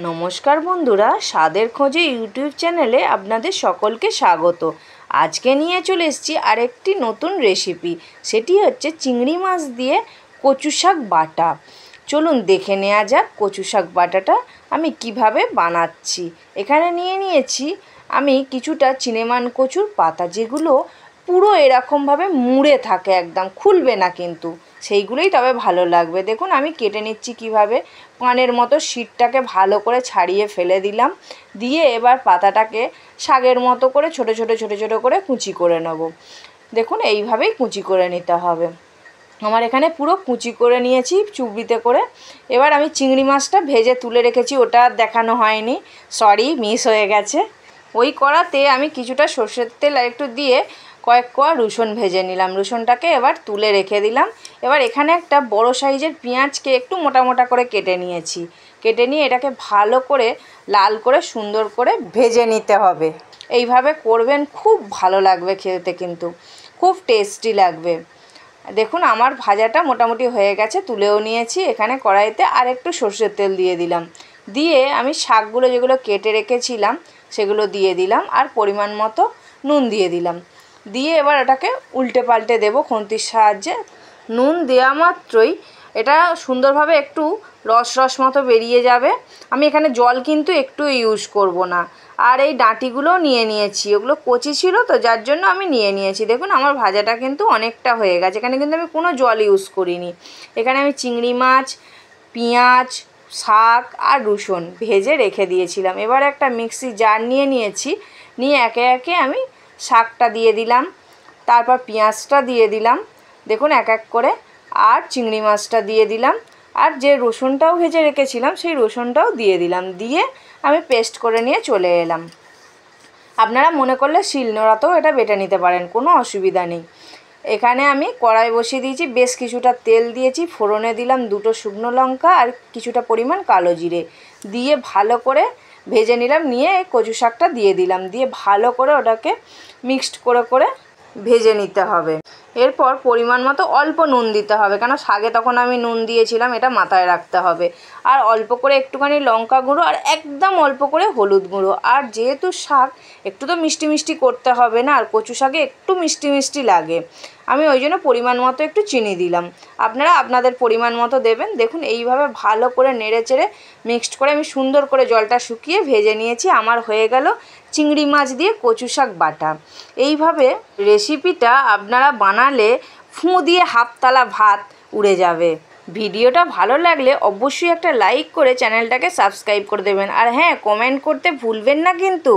নমস্কার বন্ধুরা, স্বাদের খোঁজে ইউটিউব চ্যানেলে আপনাদের সকলকে স্বাগত। আজকে নিয়ে চলে এসেছি আরেকটি নতুন রেসিপি। সেটি হচ্ছে চিংড়ি মাছ দিয়ে কচু শাক বাটা। চলুন দেখে নেওয়া যাক কচু শাক বাটাটা আমি কিভাবে বানাচ্ছি। এখানে নিয়েছি আমি কিছুটা চিনেমান কচুর পাতা, যেগুলো পুরো এরকমভাবে মুড়ে থাকে, একদম খুলবে না কিন্তু, সেইগুলোই তবে ভালো লাগবে। দেখুন আমি কেটে নিচ্ছি কিভাবে। পানের মতো শীটটাকে ভালো করে ছাড়িয়ে ফেলে দিলাম। দিয়ে এবার পাতাটাকে শাকের মতো করে ছোট ছোট করে কুচি করে নেব। দেখুন এইভাবেই কুচি করে নিতে হবে। আমার এখানে পুরো কুচি করে নিয়েছি চুবড়িতে করে। এবার আমি চিংড়ি মাছটা ভেজে তুলে রেখেছি, ওটা দেখানো হয়নি, সরি, মিস হয়ে গেছে। ওই কড়াতে আমি কিছুটা সর্ষের তেল একটু দিয়ে কয়েক কোয়া রসুন ভেজে নিলাম। রসুনটাকে এবার তুলে রেখে দিলাম। এবার এখানে একটা বড় সাইজের পেঁয়াজকে একটু মোটা মোটা করে কেটে নিয়েছি। কেটে নিয়ে এটাকে ভালো করে লাল করে সুন্দর করে ভেজে নিতে হবে। এইভাবে করবেন, খুব ভালো লাগবে খেতে, কিন্তু খুব টেস্টি লাগবে। দেখুন আমার ভাজাটা মোটামুটি হয়ে গেছে, তুলেও নিয়েছি। এখানে কড়াইতে আর একটু সর্ষের তেল দিয়ে দিলাম। দিয়ে আমি শাকগুলো যেগুলো কেটে রেখেছিলাম সেগুলো দিয়ে দিলাম, আর পরিমাণ মতো নুন দিয়ে দিলাম। দিয়ে এবার এটাকে উল্টে পাল্টে দেবো খুন্তির সাহায্যে। নুন দেওয়া মাত্রই এটা সুন্দরভাবে একটু রস মতো বেরিয়ে যাবে। আমি এখানে জল কিন্তু একটু ইউজ করব না। আর এই ডাঁটিগুলোও নিয়েছি, ওগুলো কচি ছিল তো, যার জন্য আমি নিয়েছি। দেখুন আমার ভাজাটা কিন্তু অনেকটা হয়ে গেছে। এখানে কিন্তু আমি কোনো জল ইউজ করিনি। এখানে আমি চিংড়ি মাছ, পেঁয়াজ, শাক আর রসুন ভেজে রেখে দিয়েছিলাম। এবার একটা মিক্সি জার নিয়েছি। নিয়ে একে একে আমি শাকটা দিয়ে দিলাম, তারপর পেঁয়াজটা দিয়ে দিলাম, দেখুন এক এক করে, আর চিংড়ি মাছটা দিয়ে দিলাম, আর যে রসুনটাও ভেজে রেখেছিলাম সেই রসুনটাও দিয়ে দিলাম। দিয়ে আমি পেস্ট করে নিয়ে চলে এলাম। আপনারা মনে করলে শিলনোড়াতেও এটা বেটে নিতে পারেন, কোনো অসুবিধা নেই। এখানে আমি কড়াই বসিয়ে দিয়েছি, বেশ কিছুটা তেল দিয়েছি, ফোড়নে দিলাম 2টো শুকনো লঙ্কা আর কিছুটা পরিমাণ কালো জিরে দিয়ে ভালো করে ভেজে নিলাম। নিয়ে কচু শাকটা দিয়ে দিলাম, দিয়ে ভালো করে ওটাকে মিক্সড করে ভেজে নিতে হবে। এরপর পরিমাণ মতো অল্প নুন দিতে হবে, কেন শাকে তখন আমি নুন দিয়েছিলাম, এটা মাথায় রাখতে হবে। আর অল্প করে একটুখানি লঙ্কা গুঁড়ো আর একদম অল্প করে হলুদ গুঁড়ো। আর যেহেতু শাক একটু তো মিষ্টি করতে হবে না, আর কচু শাকে একটু মিষ্টি লাগে, আমি ওই জন্য পরিমাণ মতো একটু চিনি দিলাম। আপনারা আপনাদের পরিমাণ মতো দেবেন। দেখুন এইভাবে ভালো করে নেড়ে চেড়ে মিক্সড করে আমি সুন্দর করে জলটা শুকিয়ে ভেজে নিয়েছি। আমার হয়ে গেল চিংড়ি মাছ দিয়ে কচু শাক বাটা। এইভাবে রেসিপিটা আপনারা বানালে ফুঁ দিয়ে হাফতলা ভাত উড়ে যাবে। ভিডিওটা ভালো লাগলে অবশ্যই একটা লাইক করে চ্যানেলটাকে সাবস্ক্রাইব করে দেবেন। আর হ্যাঁ, কমেন্ট করতে ভুলবেন না কিন্তু।